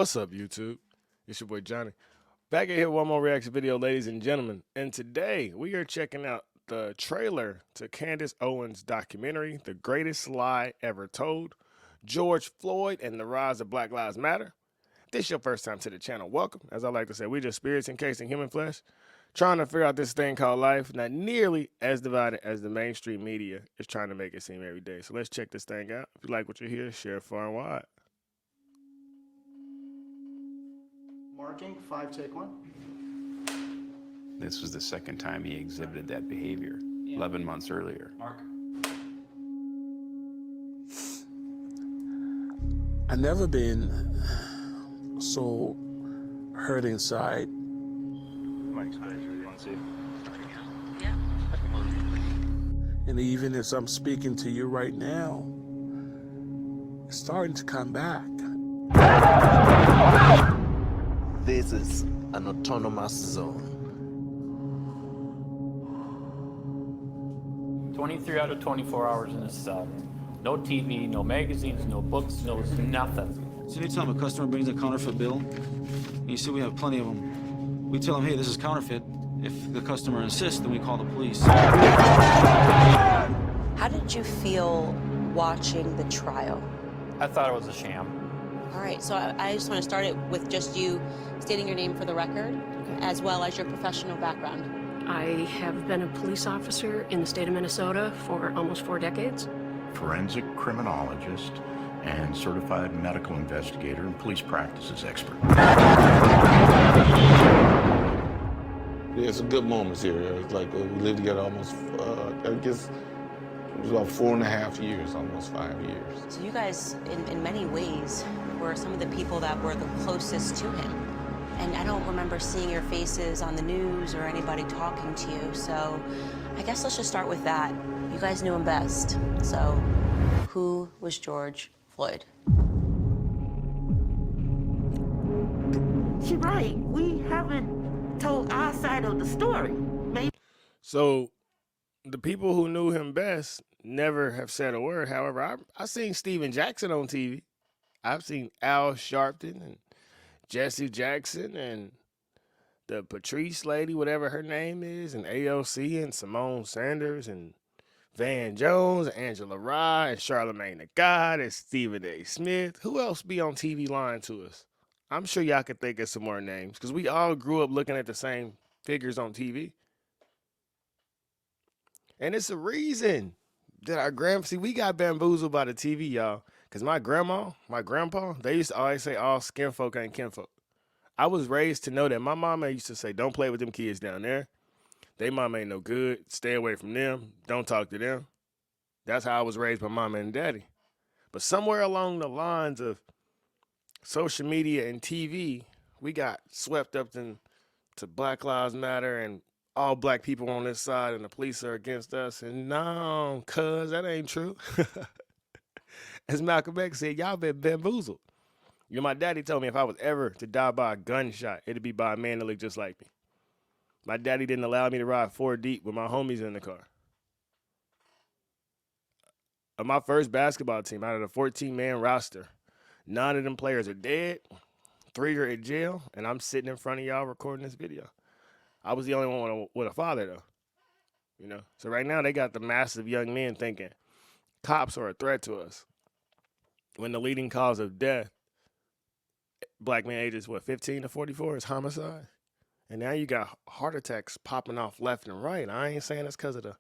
What's up, YouTube? It's your boy Johnny. Back in here with one more reaction video, ladies and gentlemen. And today we are checking out the trailer to Candace Owens' documentary, The Greatest Lie Ever Told, George Floyd and the Rise of Black Lives Matter. If this is your first time to the channel, welcome. As I like to say, we're just spirits encased in human flesh, trying to figure out this thing called life, not nearly as divided as the mainstream media is trying to make it seem every day. So let's check this thing out. If you like what you hear, share far and wide. Marking, 5, take 1. This was the second time he exhibited that behavior, 11 months earlier. Mark. I've never been so hurt inside. And even as I'm speaking to you right now, it's starting to come back. This is an autonomous zone. 23 out of 24 hours in this cell. No TV, no magazines, no books, no nothing. So anytime a customer brings a counterfeit bill, and you see we have plenty of them, we tell them, hey, this is counterfeit. If the customer insists, then we call the police. How did you feel watching the trial? I thought it was a sham. All right, so I just want to start it with just you stating your name for the record, as well as your professional background. I have been a police officer in the state of Minnesota for almost 4 decades. Forensic criminologist and certified medical investigator and police practices expert. There's some good moments here. It's like we lived together almost, I guess, it was about 4.5 years, almost 5 years. So you guys, in many ways, were some of the people that were the closest to him. And I don't remember seeing your faces on the news or anybody talking to you, so I guess let's just start with that. You guys knew him best, so who was George Floyd? She's right. We haven't told our side of the story. Maybe. So the people who knew him best never have said a word. However, I've seen Steven Jackson on TV. I've seen Al Sharpton and Jesse Jackson and the Patrice lady, whatever her name is, and AOC and Simone Sanders and Van Jones, and Angela Rye, and Charlamagne the God, and Stephen A. Smith. Who else be on TV lying to us? I'm sure y'all could think of some more names because we all grew up looking at the same figures on TV. And it's a reason that our see, we got bamboozled by the TV, y'all. Because my grandma, my grandpa, they used to always say all skin folk ain't kinfolk. I was raised to know that. My mama used to say, don't play with them kids down there. They mama ain't no good. Stay away from them. Don't talk to them. That's how I was raised by mama and daddy. But somewhere along the lines of social media and TV, we got swept up to Black Lives Matter and all black people on this side and the police are against us. And no, cuz that ain't true. As Malcolm X said, y'all been bamboozled. You know, my daddy told me if I was ever to die by a gunshot, it'd be by a man that looked just like me. My daddy didn't allow me to ride 4 deep with my homies in the car. On my first basketball team, out of the 14-man roster, 9 of them players are dead, 3 are in jail, and I'm sitting in front of y'all recording this video. I was the only one with a father, though. You know, so right now they got the massive young men thinking cops are a threat to us. When the leading cause of death, black men ages, 15 to 44, is homicide. And now you got heart attacks popping off left and right. I ain't saying it's because of the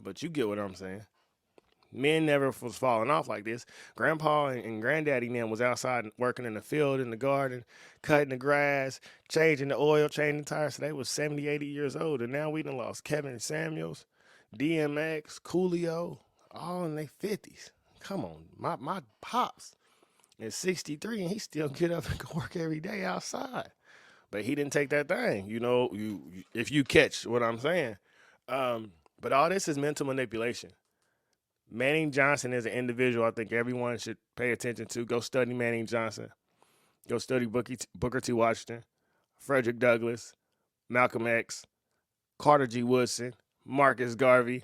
but you get what I'm saying. Men never was falling off like this. Grandpa and granddaddy then was outside working in the field, in the garden, cutting the grass, changing the oil, changing the tires. So they was 70, 80 years old. And now we done lost Kevin Samuels, DMX, Coolio, all in their 50s. Come on, my pops is 63 and he still get up and go work every day outside. But he didn't take that thing, you know, if you catch what I'm saying. But all this is mental manipulation. Manning Johnson is an individual I think everyone should pay attention to. Go study Manning Johnson. Go study Booker T. Washington, Frederick Douglass, Malcolm X, Carter G. Woodson, Marcus Garvey,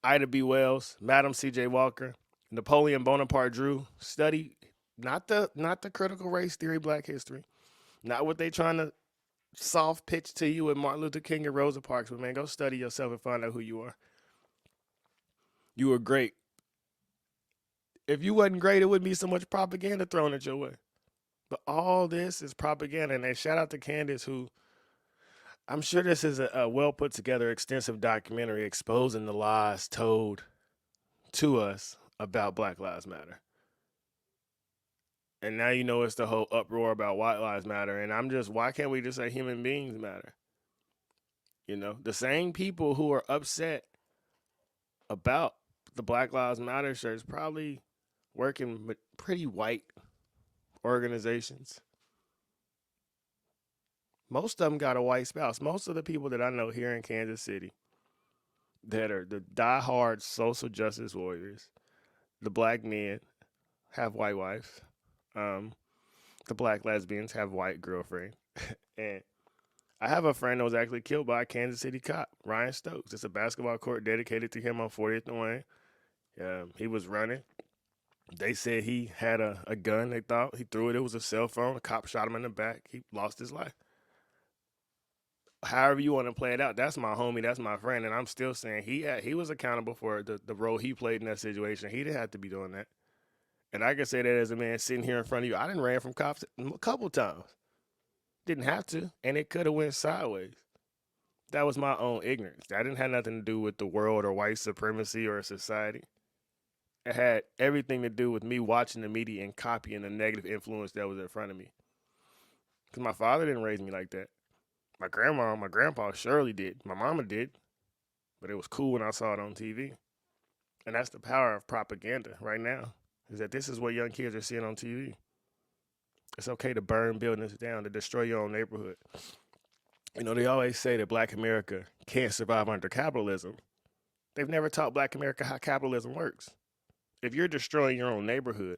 Ida B. Wells, Madam C.J. Walker, Napoleon Bonaparte Drew. Study Not the critical race theory, Black history. Not what they trying to soft pitch to you with Martin Luther King and Rosa Parks. But man, go study yourself and find out who you are. You were great. If you wasn't great, it wouldn't be so much propaganda thrown at your way. But all this is propaganda. And shout out to Candace, who I'm sure this is a well put together, extensive documentary exposing the lies told to us about Black Lives Matter. And now you know it's the whole uproar about White Lives Matter. And why can't we just say human beings matter? You know, the same people who are upset about the Black Lives Matter shirts probably working with pretty white organizations. Most of them got a white spouse. Most of the people that I know here in Kansas City that are the diehard social justice warriors, the Black men have white wives. The Black lesbians have white girlfriend. And I have a friend that was actually killed by a Kansas City cop, Ryan Stokes. It's a basketball court dedicated to him on 40th and Wayne. He was running. They said he had a gun. They thought he threw it. It was a cell phone. A cop shot him in the back. He lost his life. However you want to play it out, that's my homie. That's my friend. And I'm still saying he was accountable for the role he played in that situation. He didn't have to be doing that. And I can say that as a man sitting here in front of you. I done ran from cops a couple times. Didn't have to. And it could have went sideways. That was my own ignorance. That didn't have nothing to do with the world or white supremacy or society. It had everything to do with me watching the media and copying the negative influence that was in front of me. Because my father didn't raise me like that. My grandma, my grandpa surely did. My mama did. But it was cool when I saw it on TV. And that's the power of propaganda right now. Is that this is what young kids are seeing on TV. It's okay to burn buildings down, to destroy your own neighborhood. You know, they always say that Black America can't survive under capitalism. They've never taught Black America how capitalism works. If you're destroying your own neighborhood,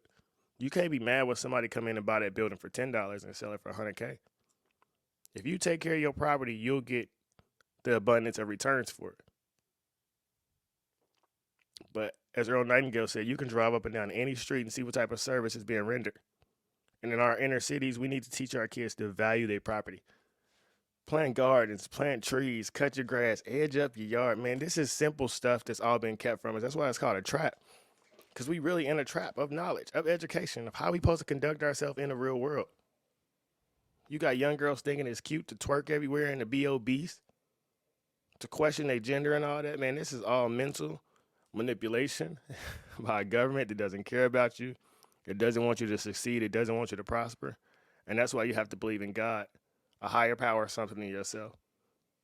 you can't be mad when somebody come in and buy that building for $10 and sell it for $100K. If you take care of your property, you'll get the abundance of returns for it. But as Earl Nightingale said, you can drive up and down any street and see what type of service is being rendered. And in our inner cities, we need to teach our kids to value their property. Plant gardens, plant trees, cut your grass, edge up your yard. Man, this is simple stuff that's all been kept from us. That's why it's called a trap. Because we really in a trap of knowledge, of education, of how we supposed to conduct ourselves in the real world. You got young girls thinking it's cute to twerk everywhere and to be obese, to question their gender and all that. Man, this is all mental manipulation by a government that doesn't care about you. It doesn't want you to succeed. It doesn't want you to prosper. And that's why you have to believe in God, a higher power, something in yourself.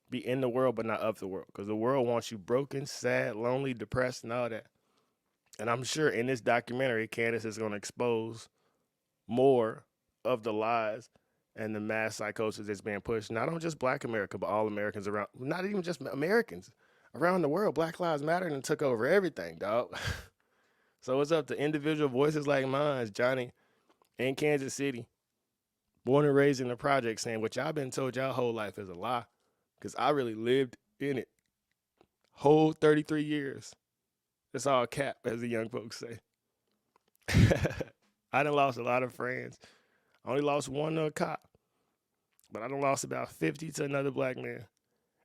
Be in the world, but not of the world. Because the world wants you broken, sad, lonely, depressed, and all that. And I'm sure in this documentary, Candace is going to expose more of the lies and the mass psychosis that's being pushed, not on just Black America, but all Americans around, not even just Americans, around the world. Black Lives Matter and took over everything, dog. So it's up to individual voices like mine, Johnny, in Kansas City, born and raised in the project, saying what y'all been told y'all whole life is a lie, because I really lived in it. Whole 33 years. It's all cap, as the young folks say. I done lost a lot of friends. I only lost one to a cop. But I done lost about 50 to another Black man.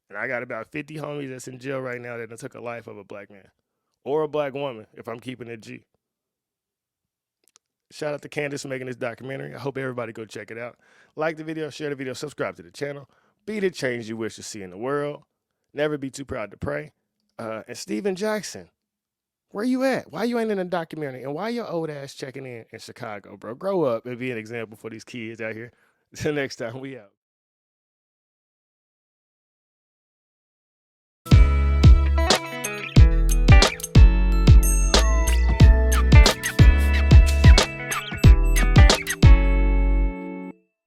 And I got about 50 homies that's in jail right now that done took a life of a Black man. Or a Black woman, if I'm keeping it G. Shout out to Candace for making this documentary. I hope everybody go check it out. Like the video, share the video, subscribe to the channel. Be the change you wish to see in the world. Never be too proud to pray. And Steven Jackson, where you at? Why you ain't in a documentary? And why your old ass checking in Chicago, bro? Grow up and be an example for these kids out here. Till next time, we out.